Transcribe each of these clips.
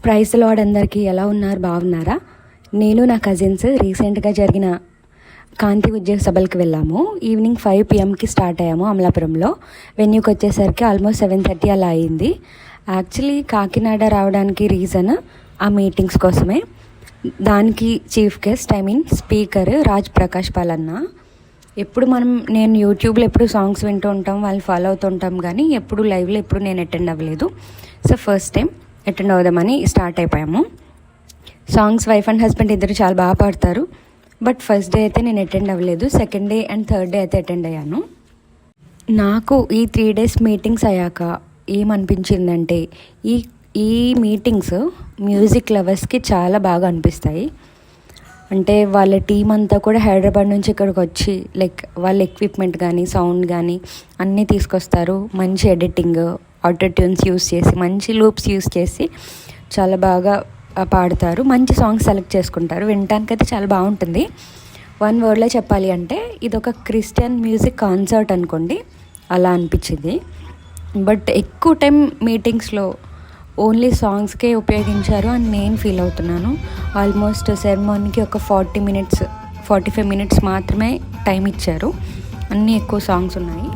Praise lord అందరికీ ఎలా ఉన్నారు, బాగున్నారా? నేను నా కజిన్స్ రీసెంట్గా జరిగిన కాంతి ఉద్యోగ సభలకు వెళ్ళాము. ఈవినింగ్ 5 PM స్టార్ట్ అయ్యాము అమలాపురంలో. వెన్యూకి వచ్చేసరికి ఆల్మోస్ట్ 7:30 అలా అయింది. యాక్చువల్లీ కాకినాడ రావడానికి రీజన్ ఆ మీటింగ్స్ కోసమే. దానికి chief guest speaker Raj Prakash పాలన్న. నేను యూట్యూబ్లో ఎప్పుడు సాంగ్స్ వింటూ ఉంటాం, వాళ్ళు ఫాలో అవుతూ ఉంటాం, కానీ ఎప్పుడు లైవ్లో ఎప్పుడు నేను అటెండ్ అవ్వలేదు. సో ఫస్ట్ టైం అటెండ్ అవుదామని స్టార్ట్ అయిపోయాము. సాంగ్స్ వైఫ్ అండ్ హస్బెండ్ ఇద్దరు చాలా బాగా పాడతారు. బట్ ఫస్ట్ డే అయితే నేను అటెండ్ అవ్వలేదు. Second day and third day అయితే అటెండ్ అయ్యాను. నాకు ఈ 3 days మీటింగ్స్ అయ్యాక ఏమనిపించిందంటే ఈ మీటింగ్స్ మ్యూజిక్ లవర్స్కి చాలా బాగా అనిపిస్తాయి. అంటే వాళ్ళ టీం అంతా కూడా హైదరాబాద్ నుంచి ఇక్కడికి వచ్చి వాళ్ళ ఎక్విప్మెంట్ కానీ సౌండ్ కానీ అన్నీ తీసుకొస్తారు. మంచి ఎడిటింగ్, ఆటో ట్యూన్స్ యూస్ చేసి, మంచి లూప్స్ యూస్ చేసి చాలా బాగా పాడతారు. మంచి సాంగ్స్ సెలెక్ట్ చేసుకుంటారు. వినటానికైతే చాలా బాగుంటుంది. 1 wordలో చెప్పాలి అంటే ఇది ఒక క్రిస్టియన్ మ్యూజిక్ కాన్సర్ట్ అనుకోండి, అలా అనిపించింది. బట్ ఎక్కువ టైం మీటింగ్స్లో ఓన్లీ సాంగ్స్కే ఉపయోగించారు అని నేను ఫీల్ అవుతున్నాను. ఆల్మోస్ట్ సెరమోనీకి ఒక 45 minutes మాత్రమే టైం ఇచ్చారు. అన్నీ ఎక్కువ సాంగ్స్ ఉన్నాయి.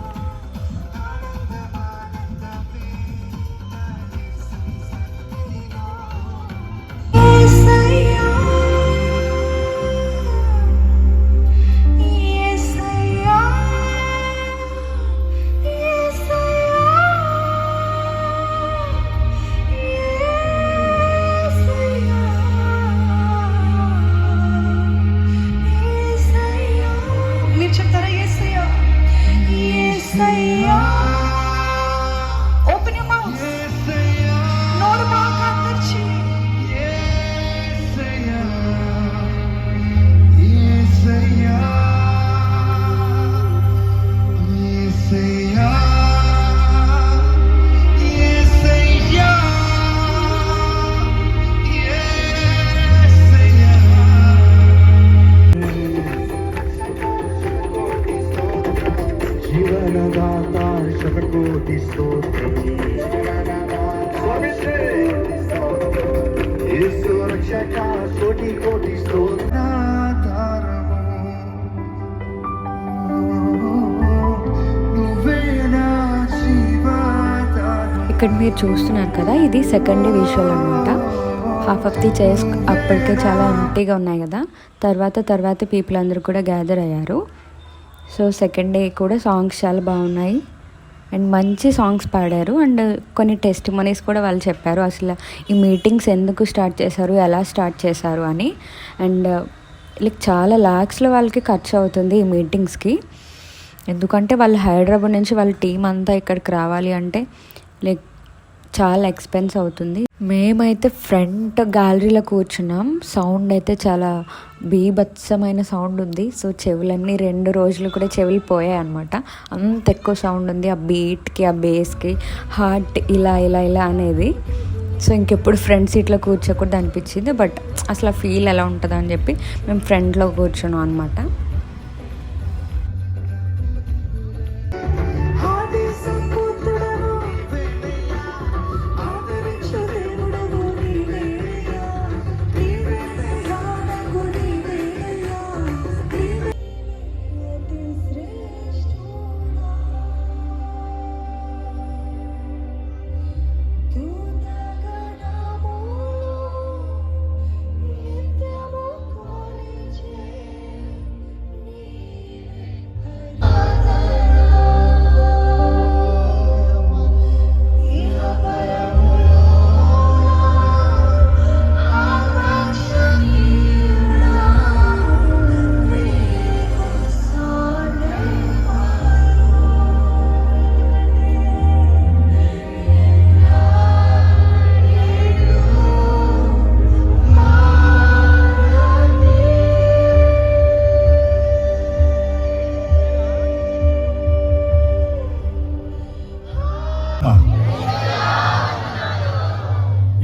ఇక్కడ మీరు చూస్తున్నారు కదా, ఇది సెకండ్ డే విజువల్ అనమాట. హాఫ్ ఆఫ్ ది చైర్స్ అప్పటికే చాలా ఎంటీగా ఉన్నాయి కదా. తర్వాత పీపుల్ అందరూ కూడా గ్యాదర్ అయ్యారు. సో సెకండ్ డే కూడా సాంగ్స్ చాలా బాగున్నాయి అండ్ మంచి సాంగ్స్ పాడారు. అండ్ కొన్ని టెస్టిమనీస్ కూడా వాళ్ళు చెప్పారు, అసలు ఈ మీటింగ్స్ ఎందుకు స్టార్ట్ చేశారు, ఎలా స్టార్ట్ చేశారు అని. అండ్ చాలా లాక్స్లో వాళ్ళకి ఖర్చు అవుతుంది ఈ మీటింగ్స్కి. ఎందుకంటే వాళ్ళు హైదరాబాద్ నుంచి వాళ్ళ టీం అంతా ఇక్కడికి రావాలి అంటే చాలా ఎక్స్పెన్స్ అవుతుంది. మేమైతే ఫ్రంట్ గ్యాలరీలో కూర్చున్నాం. సౌండ్ అయితే చాలా బీభత్సమైన సౌండ్ ఉంది. సో చెవులన్నీ 2 రోజులు కూడా చెవులు పోయాయి అనమాట. అంత ఎక్కువ సౌండ్ ఉంది. ఆ బీట్కి, ఆ బేస్కి, హార్ట్ ఇలా ఇలా ఇలా అనేది. సో ఇంకెప్పుడు ఫ్రంట్ సీట్లో కూర్చోకూడదు అనిపించింది. బట్ అసలు ఆ ఫీల్ ఎలా ఉంటుందో అని చెప్పి మేము ఫ్రంట్లో కూర్చున్నాం అనమాట.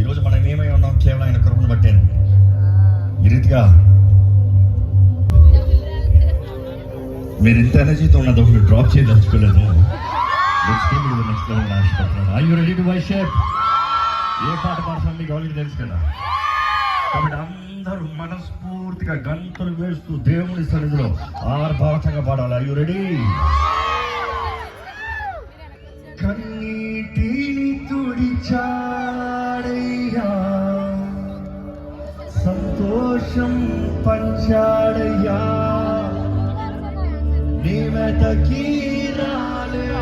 ఈరోజు మనం ఏమై ఉన్నాం కేవలం ఆయన కృపను బట్టాను. ఈ రీతిగా మీరు ఇంత ఎనర్జీతో ఉన్న దొంగలు డ్రాప్ చేయదలుచుకోలేదు. ఆశపడుతున్నాను. Are you ready to worship? ఏ పాట పాడతాం మీకు ఆల్రెడీ తెలుసు కదా. కాబట్టి అందరూ మనస్ఫూర్తిగా గంతులు వేస్తూ దేవుని సన్నిధిలో ఆర్భాటంగా పాడాలి. Are you ready? కన్నీటిని తుడిచాడయ్యా, సంతోషం పంచాడయ్యా, నీ వెతకి రాలేనని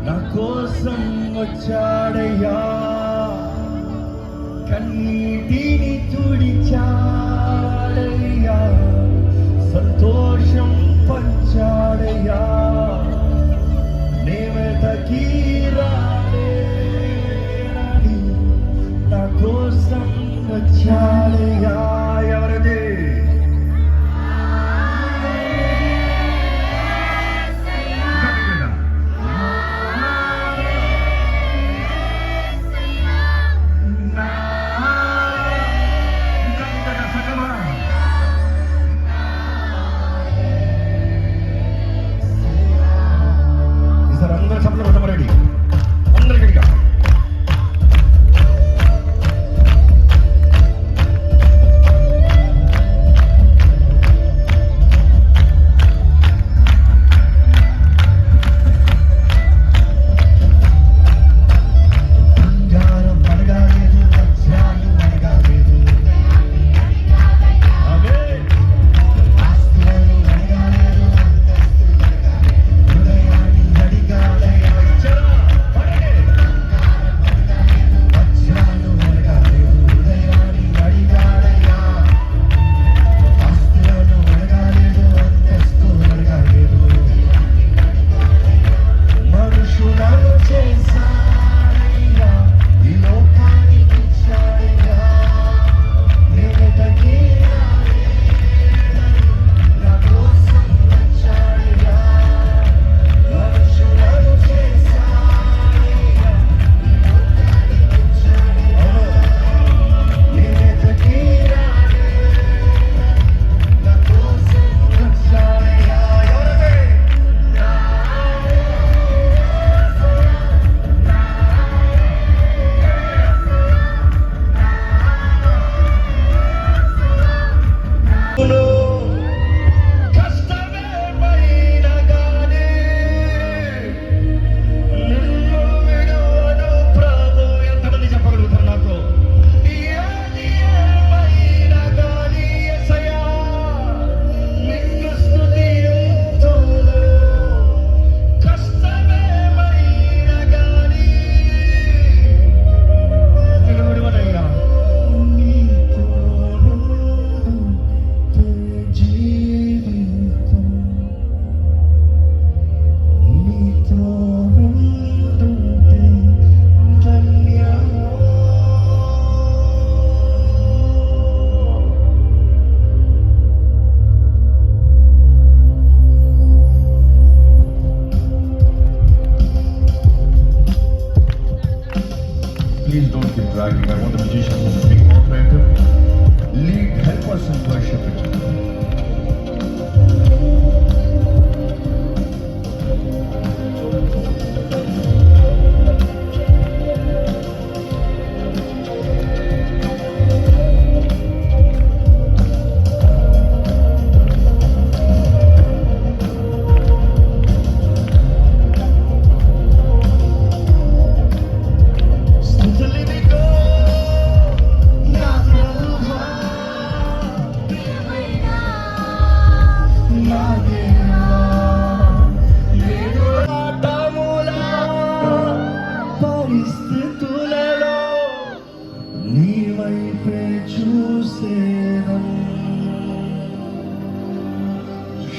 నా కోసం వచ్చాడయ్యా. కన్నీటిని తుడిచాడయ్యా, సంతోషం పంచాడయ్యా, నీ వెతకి రాలేనని నా కోసం వచ్చాడయ్యా. ఎవరిది? అందరూ చప్పట్లు కొట్టమరండి, అందరు గట్టిగా. Please don't keep dragging. I want the musicians to be cooperative. Lead, help us in worship it.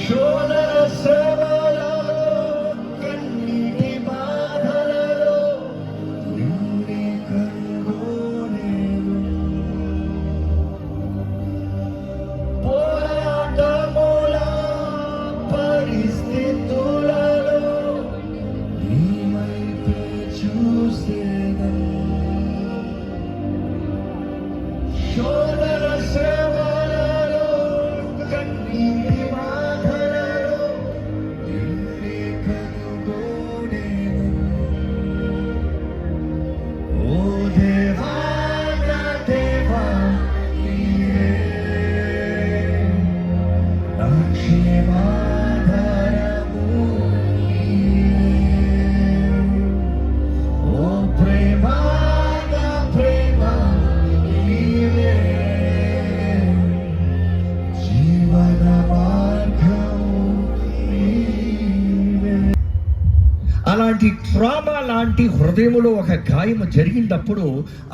Show that I అలాంటి హృదయంలో ఒక గాయం జరిగినప్పుడు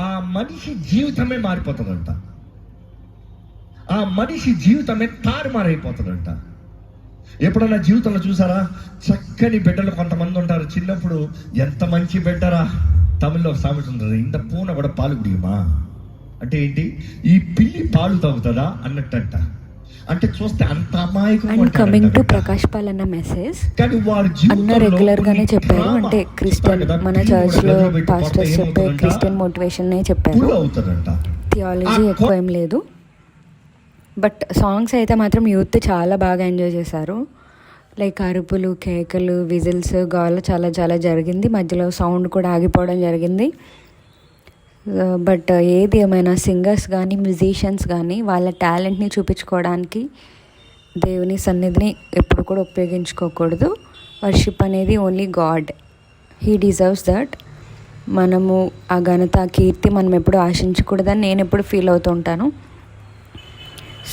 ఆ మనిషి జీవితమే మారిపోతుందంట. ఆ మనిషి జీవితమే తారుమారైపోతుందంట. ఎప్పుడన్నా జీవితంలో చూసారా, చక్కని బిడ్డలు కొంతమంది ఉంటారు, చిన్నప్పుడు ఎంత మంచి బిడ్డరా, తమిళ్లో ఒక సామెత ఉంటుంది, ఇంత పూన కూడా పాలు కుడియమా అంటే ఏంటి, ఈ పిల్లి పాలు తాగుతుందా అన్నట్టంట. అంటే చూస్తే అంత అమాయకం. కమింగ్ టు ప్రకాష్ పాల్ అన్న మెసేజ్ కానీ వాడు అన్న రెగ్యులర్ గానే చెప్పారు, అంటే క్రిస్టియన్ మన చర్చ్ లో పాస్టర్స్ చెప్పే క్రిస్టియన్ మోటివేషన్ చెప్పారు, అవుతుందంట. థియాలజీ ఎక్కువ ఏం లేదు. బట్ సాంగ్స్ అయితే మాత్రం యూత్ చాలా బాగా ఎంజాయ్ చేశారు. లైక్ అరుపులు, కేకలు, విజిల్స్, గోల చాలా చాలా జరిగింది. మధ్యలో సౌండ్ కూడా ఆగిపోవడం జరిగింది. బట్ ఏది ఏమైనా సింగర్స్ కానీ మ్యూజిషియన్స్ కానీ వాళ్ళ టాలెంట్ని చూపించుకోవడానికి దేవుని సన్నిధిని ఎప్పుడు కూడా ఉపయోగించుకోకూడదు. వర్షిప్ అనేది only God, he deserves that. మనము ఆ ఘనత, కీర్తి మనం ఎప్పుడు ఆశించకూడదని నేను ఎప్పుడు ఫీల్ అవుతూ ఉంటాను.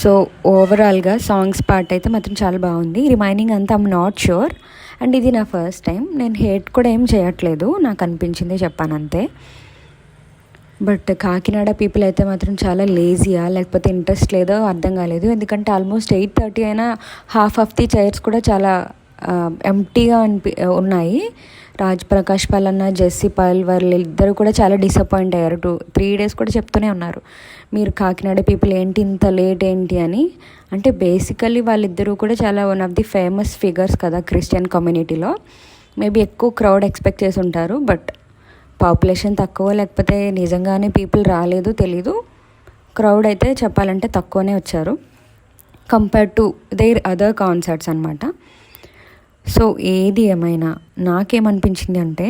సో ఓవరాల్గా సాంగ్స్ పార్ట్ అయితే మాత్రం చాలా బాగుంది. రిమైనింగ్ అంతా ఐమ్ నాట్ షూర్. అండ్ ఇది నా ఫస్ట్ టైం, నేను హేట్ కూడా ఏం చేయట్లేదు, నాకు అనిపించింది చెప్పాను అంతే. బట్ కాకినాడ పీపుల్ అయితే మాత్రం చాలా లేజీయా లేకపోతే ఇంట్రెస్ట్ లేదో అర్థం కాలేదు. ఎందుకంటే ఆల్మోస్ట్ 8:30 అయినా హాఫ్ ఆఫ్ ది చైర్స్ కూడా చాలా ఎంప్టీగా ఉన్నాయి. రాజ్ ప్రకాష్ పాల్ అన్న, జెస్సీ పాల్ వాళ్ళు ఇద్దరు కూడా చాలా డిసప్పాయింట్ అయ్యారు. 2-3 days కూడా చెప్తూనే ఉన్నారు, మీరు కాకినాడ పీపుల్ ఏంటి ఇంత లేట్ ఏంటి అని. అంటే బేసికల్లీ వాళ్ళిద్దరూ కూడా చాలా one of the famous figures కదా క్రిస్టియన్ కమ్యూనిటీలో. మేబీ ఎక్కువ క్రౌడ్ ఎక్స్పెక్ట్ చేసి ఉంటారు, బట్ పాపులేషన్ తక్కువ లేకపోతే నిజంగానే పీపుల్ రాలేదు తెలీదు. క్రౌడ్ అయితే చెప్పాలంటే తక్కువనే వచ్చారు compare to their other concerts అనమాట. సో ఏది ఏమైనా నాకేమనిపించింది అంటే,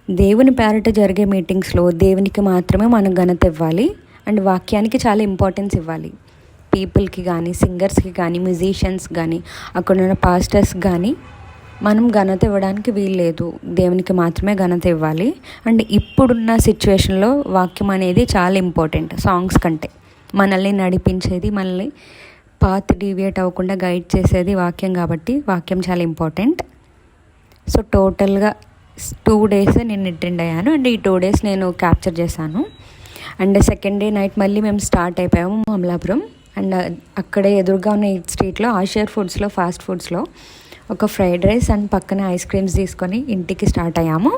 దేవుని పేరిట జరిగే మీటింగ్స్లో దేవునికి మాత్రమే మనం ఘనత ఇవ్వాలి అండ్ వాక్యానికి చాలా ఇంపార్టెన్స్ ఇవ్వాలి. పీపుల్కి కానీ, సింగర్స్కి కానీ, మ్యూజిషియన్స్ కానీ, అక్కడున్న పాస్టర్స్ కానీ మనం ఘనత ఇవ్వడానికి వీల్లేదు, దేవునికి మాత్రమే ఘనత ఇవ్వాలి. అండ్ ఇప్పుడున్న సిచ్యువేషన్లో వాక్యం అనేది చాలా ఇంపార్టెంట్ సాంగ్స్ కంటే. మనల్ని నడిపించేది, మనల్ని పాత్ డీవియేట్ అవ్వకుండా గైడ్ చేసేది వాక్యం కాబట్టి వాక్యం చాలా ఇంపార్టెంట్. సో టోటల్గా 2 days నేను అటెండ్ అయ్యాను అండ్ ఈ 2 days నేను క్యాప్చర్ చేశాను. అండ్ సెకండ్ డే నైట్ మళ్ళీ మేము స్టార్ట్ అయిపోయాము అమలాపురం. అండ్ అక్కడే ఎదురుగా ఉన్న ఈట్ స్ట్రీట్లో ఆషియర్ ఫుడ్స్లో, ఫాస్ట్ ఫుడ్స్లో ఒక ఫ్రైడ్ రైస్ అండ్ పక్కన ఐస్ క్రీమ్స్ తీసుకొని ఇంటికి స్టార్ట్ అయ్యాము.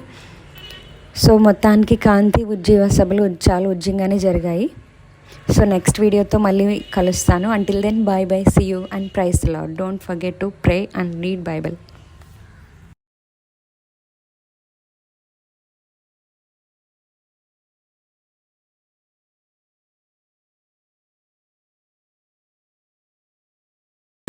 సో మొత్తానికి కాంతి ఉజ్జీవ సభలు చాలా ఉజ్జంగానే జరిగాయి. సో నెక్స్ట్ వీడియోతో మళ్ళీ కలుస్తాను. Until then bye bye, see you and praise the Lord. Don't forget to pray and read Bible.